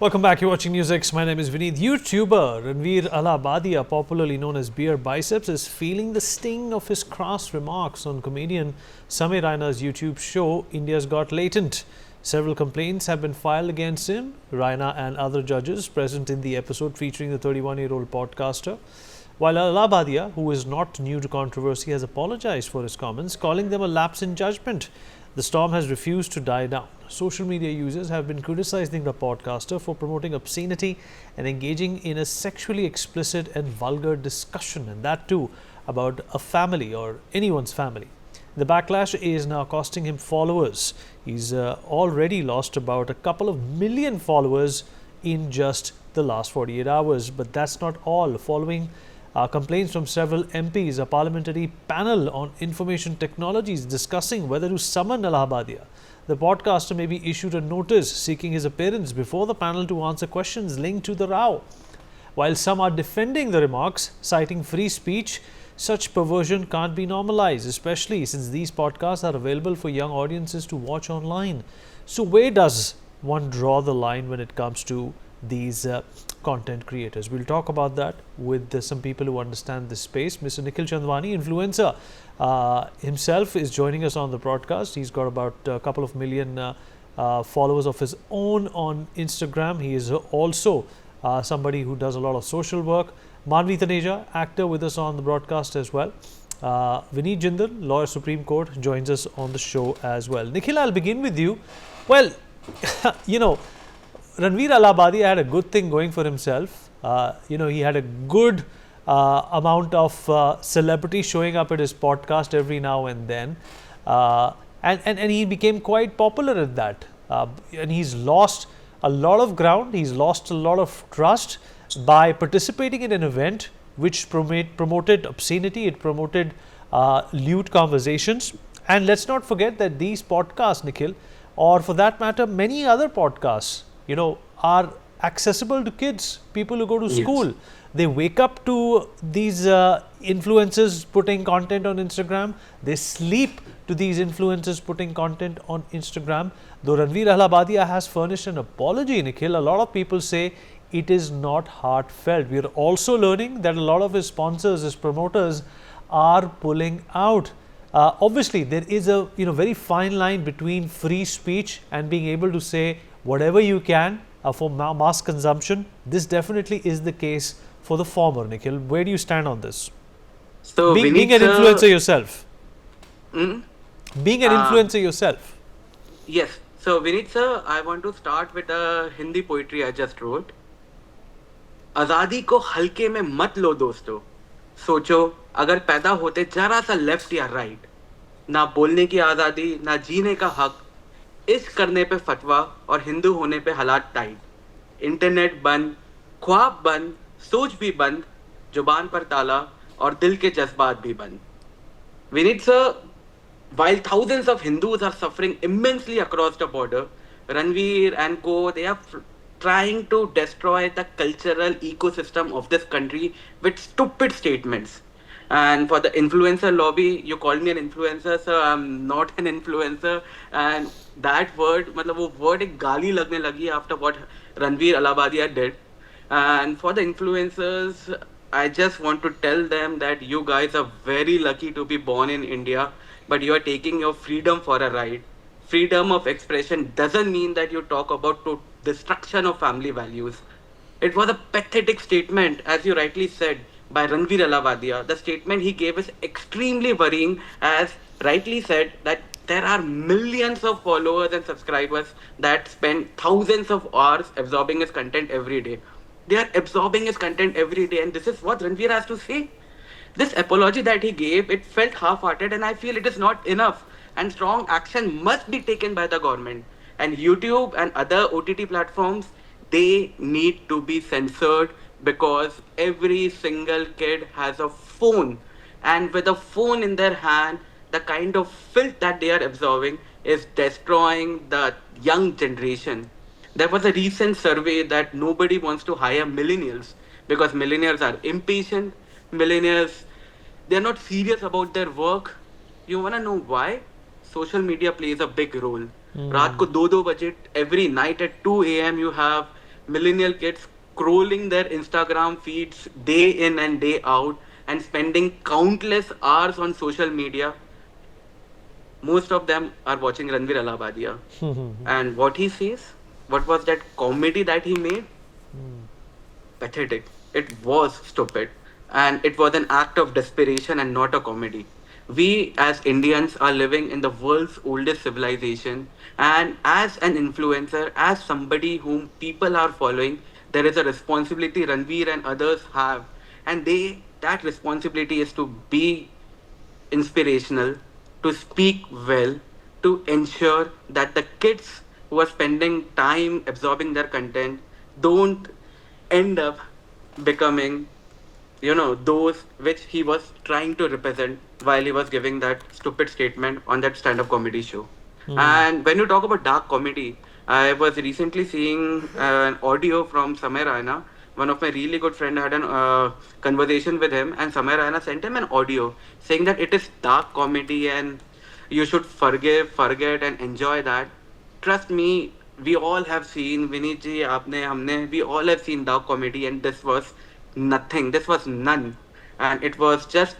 Welcome back. You're watching NewsX. My name is Vineet. YouTuber Ranveer Allahbadia, popularly known as Beer Biceps, is feeling the sting of his crass remarks on comedian Samir Raina's YouTube show India's Got Latent. Several complaints have been filed against him, Raina and other judges present in the episode featuring the 31-year-old podcaster. While Allahbadia, who is not new to controversy, has apologized for his comments, calling them a lapse in judgment. The storm has refused to die down. Social media users have been criticizing the podcaster for promoting obscenity and engaging in a sexually explicit and vulgar discussion, and that too about a family or anyone's family. The backlash is now costing him followers. He's already lost about a couple of million followers in just the last 48 hours. But that's not all. Following complaints from several MPs, a parliamentary panel on information technologies discussing whether to summon Allahbadia. The podcaster may be issued a notice seeking his appearance before the panel to answer questions linked to the row. While some are defending the remarks, citing free speech, such perversion can't be normalized, especially since these podcasts are available for young audiences to watch online. So where does one draw the line when it comes to these content creators? We'll talk about that with some people who understand this space. Mr. Nikhil Chandwani, influencer himself, is joining us on the broadcast. He's got about a couple of million followers of his own on Instagram. He is also somebody who does a lot of social work. Manvi Taneja, actor, with us on the broadcast as well. Vineet Jindal, lawyer, Supreme Court, joins us on the show as well. Nikhil, I'll begin with you. Well, Ranveer Allahbadia had a good thing going for himself. He had a good amount of celebrity showing up at his podcast every now and then. And he became quite popular at that. And he's lost a lot of ground. He's lost a lot of trust by participating in an event which promoted obscenity. It promoted lewd conversations. And let's not forget that these podcasts, Nikhil, or for that matter, many other podcasts, are accessible to kids, people who go to school. Yes. They wake up to these influencers putting content on Instagram. They sleep to these influencers putting content on Instagram. Though Ranveer Allahbadia has furnished an apology, Nikhil, a lot of people say it is not heartfelt. We are also learning that a lot of his sponsors, his promoters, are pulling out. Obviously, there is a very fine line between free speech and being able to say whatever you can for mass consumption. This definitely is the case for the former, Nikhil. Where do you stand on this? So being an influencer yourself. Being an influencer yourself. Yes. So Vineet sir, I want to start with a Hindi poetry I just wrote. आज़ादी को हल्के में मत लो दोस्तों, सोचो अगर पैदा होते जरा सा लेफ्ट या राइट, ना बोलने की आज़ादी ना जीने का हक, इश्क करने पे फतवा और हिंदू होने पे हालात टाइट, इंटरनेट बंद, ख्वाब बंद, सोच भी बंद, जुबान पर ताला और दिल के जज्बात भी बंद. Vineet sir, while thousands of Hindus are suffering immensely across the border, Ranveer and co, they are trying to destroy the cultural ecosystem of this country with stupid statements. And for the influencer lobby, you called me an influencer, sir. I'm not an influencer. And that word, वो word एक गाली लगने लगी after what Ranveer Allahbadia did. And for the influencers, I just want to tell them that you guys are very lucky to be born in India, but you are taking your freedom for a ride. Freedom of expression doesn't mean that you talk about destruction of family values. It was a pathetic statement, as you rightly said, by Ranveer Allahbadia. The statement he gave is extremely worrying, as rightly said, that there are millions of followers and subscribers that spend thousands of hours absorbing his content every day. They are absorbing his content every day, and this is what Ranveer has to say. This apology that he gave, it felt half-hearted, and I feel it is not enough. And strong action must be taken by the government. And YouTube and other OTT platforms, they need to be censored, because every single kid has a phone. And with a phone in their hand, the kind of filth that they are absorbing is destroying the young generation. There was a recent survey that nobody wants to hire millennials because millennials are impatient. Millennials, they're not serious about their work. You want to know why? Social media plays a big role. रात को 2-2 बजे every night at 2 a.m. you have millennial kids scrolling their Instagram feeds day in and day out and spending countless hours on social media. Most of them are watching Ranveer Allahbadia. And what he says, what was that comedy that he made? Pathetic. It was stupid. And it was an act of desperation and not a comedy. We as Indians are living in the world's oldest civilization. And as an influencer, as somebody whom people are following, there is a responsibility Ranveer and others have. And that responsibility is to be inspirational, to speak well, to ensure that the kids who are spending time absorbing their content don't end up becoming, those which he was trying to represent while he was giving that stupid statement on that stand-up comedy show. And when you talk about dark comedy, I was recently seeing an audio from Samir Raina. One of my really good friend had an conversation with him, and Samir Raina sent him an audio saying that it is dark comedy and you should forgive, forget, and enjoy that. Trust me, we all have seen Vinny ji, aapne, humne, we all have seen dark comedy, and this was nothing. This was none, and it was just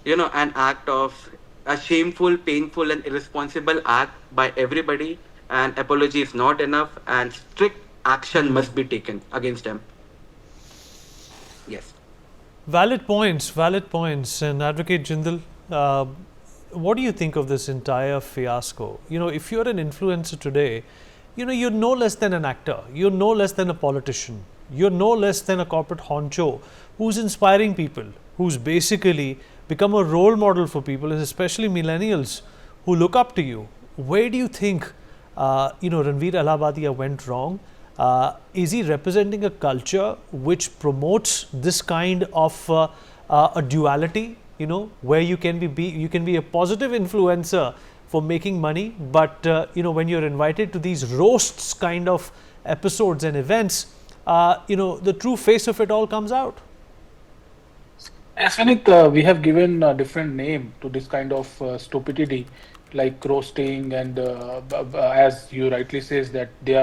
an act of a shameful, painful, and irresponsible act by everybody. And apology is not enough, and strict action must be taken against them. Yes. Valid points, valid points. And Advocate Jindal, what do you think of this entire fiasco? If you're an influencer today, you're no less than an actor, you're no less than a politician, you're no less than a corporate honcho who's inspiring people, who's basically become a role model for people, and especially millennials who look up to you. Where do you think, Ranveer Allahbadia went wrong? Is he representing a culture which promotes this kind of a duality? Where you can be a positive influencer for making money, but when you're invited to these roasts kind of episodes and events, the true face of it all comes out. Yes, Vinit, we have given a different name to this kind of stupidity, like roasting, and as you rightly says that they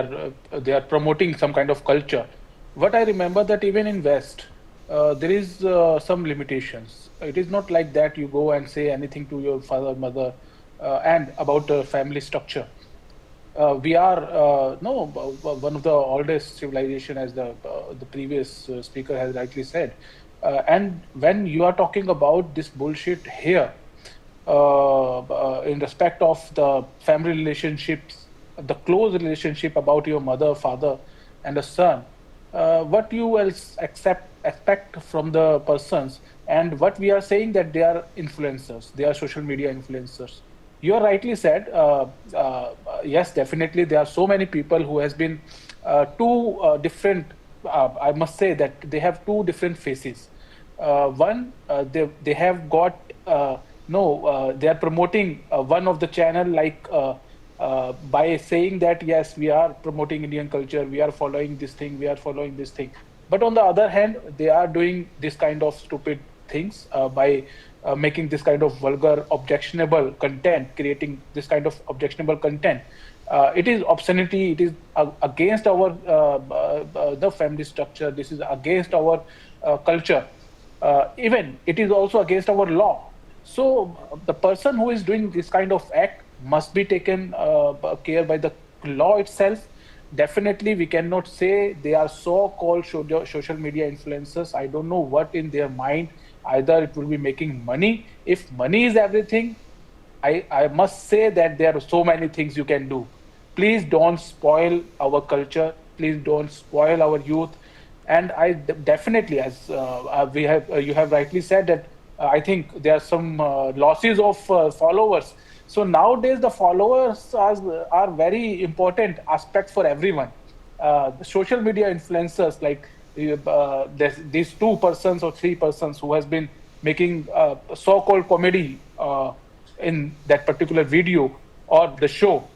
are promoting some kind of culture. What I remember that even in West, there is some limitations. It is not like that you go and say anything to your father, mother, and about family structure. We are no one of the oldest civilization, as the previous speaker has rightly said. And when you are talking about this bullshit here, in respect of the family relationships, the close relationship about your mother, father, and a son, what you will expect from the persons, and what we are saying that they are influencers, they are social media influencers. You are rightly said. Yes, definitely, there are so many people who has been two different. I must say that they have two different faces. One, they have got no. They are promoting one of the channel, like by saying that yes, we are promoting Indian culture, we are following this thing, we are following this thing. But on the other hand, they are doing this kind of stupid things by making this kind of vulgar, objectionable content, creating this kind of objectionable content. It is obscenity. It is against our the family structure. This is against our culture. Even it is also against our law. So the person who is doing this kind of act must be taken care by the law itself. Definitely, we cannot say they are so-called social media influencers. I don't know what in their mind. Either it will be making money. If money is everything, I must say that there are so many things you can do. Please don't spoil our culture. Please don't spoil our youth. And I definitely, as you have rightly said, that I think there are some losses of followers. So nowadays the followers are very important aspect for everyone. The social media influencers, like these two persons or three persons who has been making so-called comedy in that particular video or the show,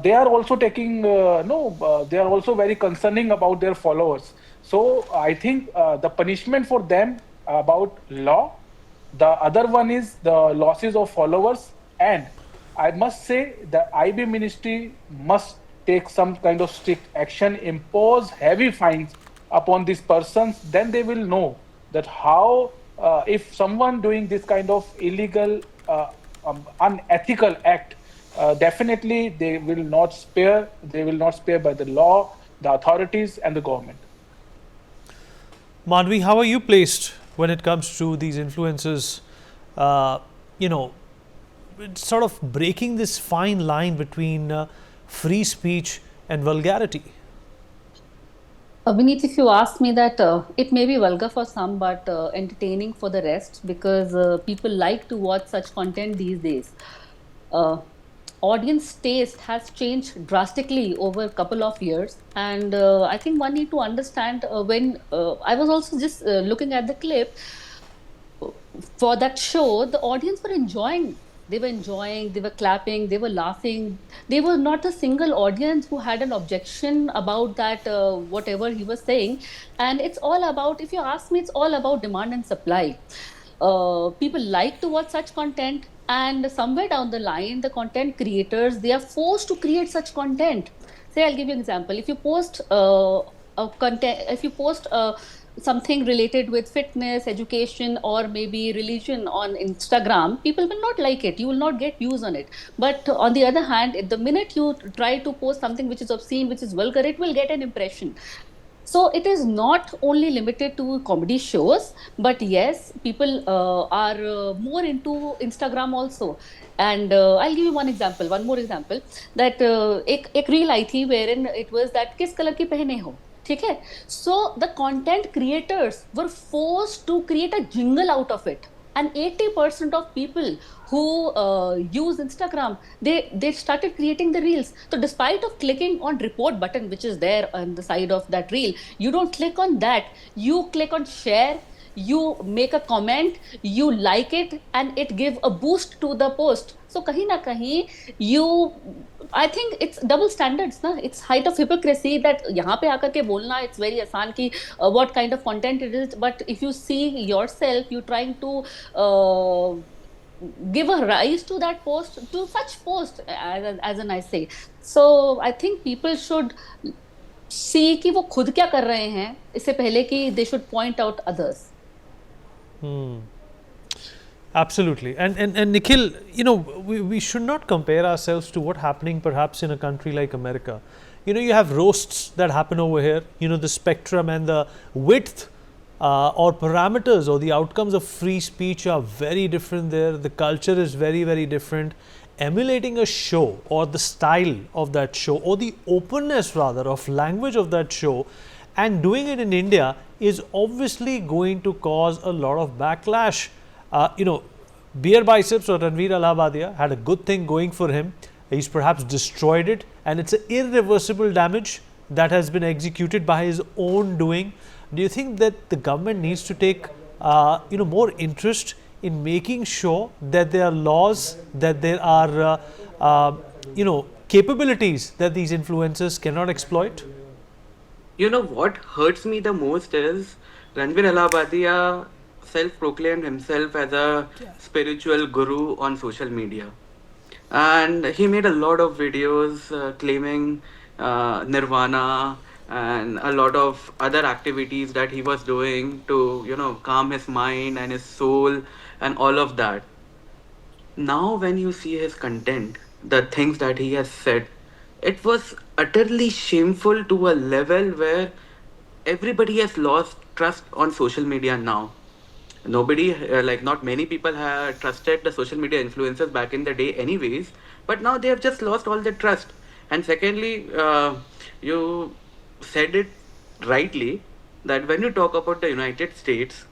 they are also taking they are also very concerning about their followers. So I think the punishment for them about law, the other one is the losses of followers. And I must say the IB ministry must take some kind of strict action, impose heavy fines upon these persons, then they will know that how, if someone doing this kind of illegal, unethical act, definitely they will not spare. They will not spare by the law, the authorities, and the government. Madhvi, how are you placed when it comes to these influencers, you know, sort of breaking this fine line between free speech and vulgarity? Vineet, if you ask me that, it may be vulgar for some, but entertaining for the rest, because people like to watch such content these days. Uh, Audience taste has changed drastically over a couple of years, and I think one need to understand, when I was also just looking at the clip for that show, the audience were enjoying. They were enjoying, they were clapping, they were laughing. They were not a single audience who had an objection about that, whatever he was saying. And it's all about, if you ask me, it's all about demand and supply. People like to watch such content, and somewhere down the line, the content creators, they are forced to create such content. Say, I'll give you an example. If you post a content, if you post something related with fitness, education, or maybe religion on Instagram, people will not like it. You will not get views on it. But on the other hand, the minute you try to post something which is obscene, which is vulgar, it will get an impression. So it is not only limited to comedy shows, but yes, people are more into Instagram also. And I'll give you one more example, that एक reel आई थी wherein it was that किस colour की पहने हो, ठीक है? So the content creators were forced to create a jingle out of it, and 80% of people who use Instagram, they started creating the reels. So despite of clicking on report button, which is there on the side of that reel, you don't click on that. You click on share, you make a comment, you like it, and it give a boost to the post. So kahin na kahin, you, I think it's double standards, na? It's height of hypocrisy that यहाँ पे आकर के बोलना, it's very आसान कि what kind of content it is, but if you see yourself, you trying to give a rise to that post, to such post, as an I say. So I think people should see कि वो खुद क्या कर रहे हैं इससे पहले कि they should point out others. Absolutely. And Nikhil, you know, we should not compare ourselves to what's happening perhaps in a country like America. You know, you have roasts that happen over here. You know, the spectrum and the width or parameters or the outcomes of free speech are very different there. The culture is very, very different. Emulating a show or the style of that show or the openness rather of language of that show and doing it in India is obviously going to cause a lot of backlash. You know, Beer Biceps or Ranveer Allahbadia had a good thing going for him. He's perhaps destroyed it, and it's an irreversible damage that has been executed by his own doing. Do you think that the government needs to take you know, more interest in making sure that there are laws, that there are you know, capabilities that these influencers cannot exploit? You know what hurts me the most is Ranveer Allahbadia self-proclaimed himself as a spiritual guru on social media, and he made a lot of videos claiming nirvana and a lot of other activities that he was doing to, you know, calm his mind and his soul and all of that. Now when you see his content, the things that he has said, it was utterly shameful to a level where everybody has lost trust on social media now. Nobody, like not many people had trusted the social media influencers back in the day anyways, but now they have just lost all their trust. And secondly, you said it rightly, that when you talk about the United States,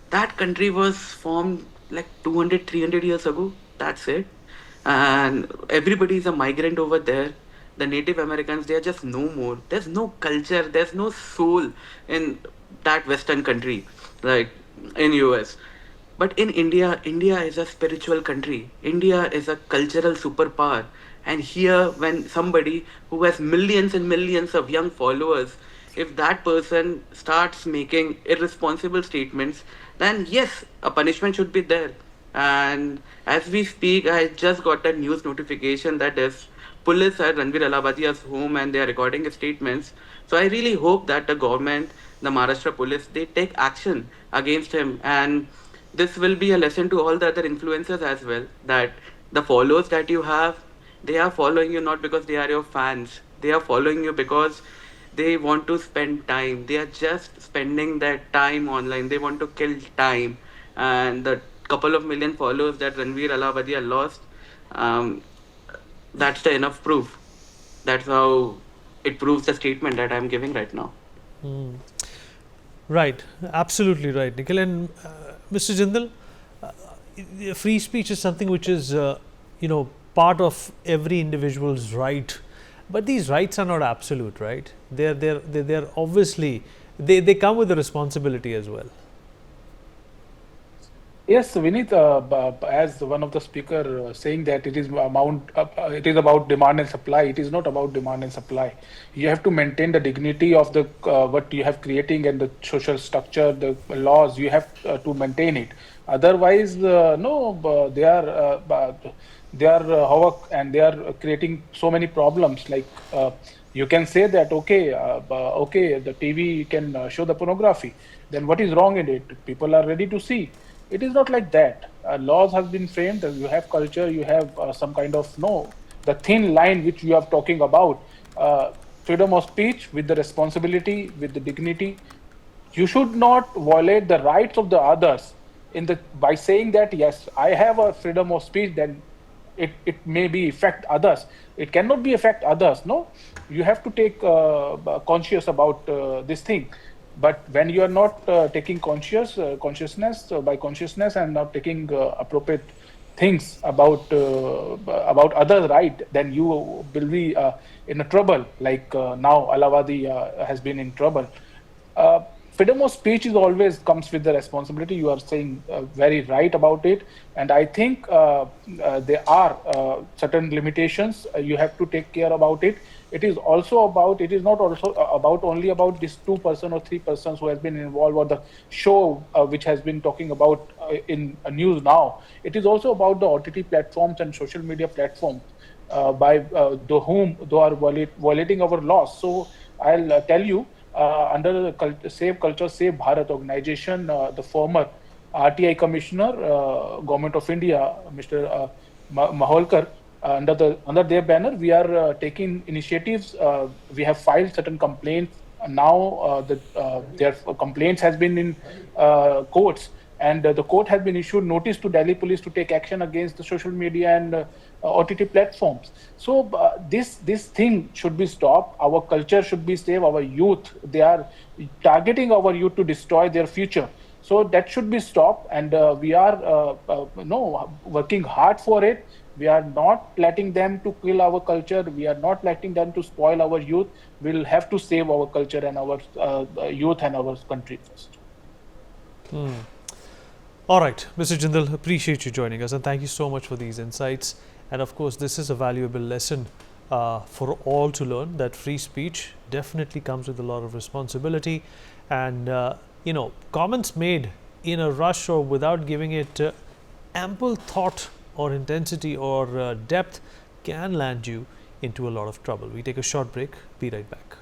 that country was formed like 200, 300 years ago. That's it. And everybody is a migrant over there. The Native Americans, they are just no more. There's no culture, there's no soul in that Western country, like in US. But in India, India is a spiritual country. India is a cultural superpower. And here, when somebody who has millions and millions of young followers, if that person starts making irresponsible statements, then yes, a punishment should be there. And as we speak, I just got a news notification that is police at Ranveer Allahbadia's home and they are recording his statements. So I really hope that the government, the Maharashtra police, they take action against him. And this will be a lesson to all the other influencers as well, that the followers that you have, they are following you not because they are your fans. They are following you because they want to spend time. They are just spending their time online. They want to kill time. And the couple of million followers that Ranveer Allahbadia lost, um, that's the enough proof. That's how it proves the statement that I'm giving right now. Right, absolutely right, Nikhil. And Mr. Jindal, free speech is something which is, part of every individual's right. But these rights are not absolute, right? They're obviously, they come with a responsibility as well. Yes, Vinit, as one of the speaker saying that it is about demand and supply. It is not about demand and supply. You have to maintain the dignity of the what you have creating and the social structure, the laws. You have to maintain it. Otherwise, no, they are havoc and they are creating so many problems. Like you can say that okay, the TV can show the pornography. Then what is wrong in it? People are ready to see. It is not like that. Laws have been framed. You have culture. You have some kind of the thin line which you are talking about. Freedom of speech with the responsibility, with the dignity. You should not violate the rights of the others by saying that yes, I have a freedom of speech. Then it may be affect others. It cannot be affect others. No, you have to take conscious about this thing. But when you are not taking consciousness by consciousness and not taking appropriate things about others' right, then you will be in a trouble. Like now, Alawadi has been in trouble. Freedom of speech is always comes with the responsibility. You are saying very right about it, and I think there are certain limitations. You have to take care about it. It is also about. It is not also about only about this 2% or 3% who has been involved, or the show which has been talking about in news now. It is also about the OTT platforms and social media platforms by whom they are violating our laws. So I'll tell you. Under the Save Culture, Save Bharat organization, the former RTI Commissioner, Government of India, Mr. Maholkar, under their banner, we are taking initiatives. We have filed certain complaints. Now their complaints has been in courts, and the court has been issued notice to Delhi police to take action against the social media and OTT platforms. So this thing should be stopped. Our culture should be saved. Our youth, they are targeting our youth to destroy their future. So that should be stopped, and we are working hard for it. We are not letting them to kill our culture. We are not letting them to spoil our youth. We'll have to save our culture and our youth and our country first. All right, Mr. Jindal, appreciate you joining us, and thank you so much for these insights. And of course, this is a valuable lesson for all to learn, that free speech definitely comes with a lot of responsibility. And, comments made in a rush or without giving it ample thought or intensity or depth can land you into a lot of trouble. We take a short break. Be right back.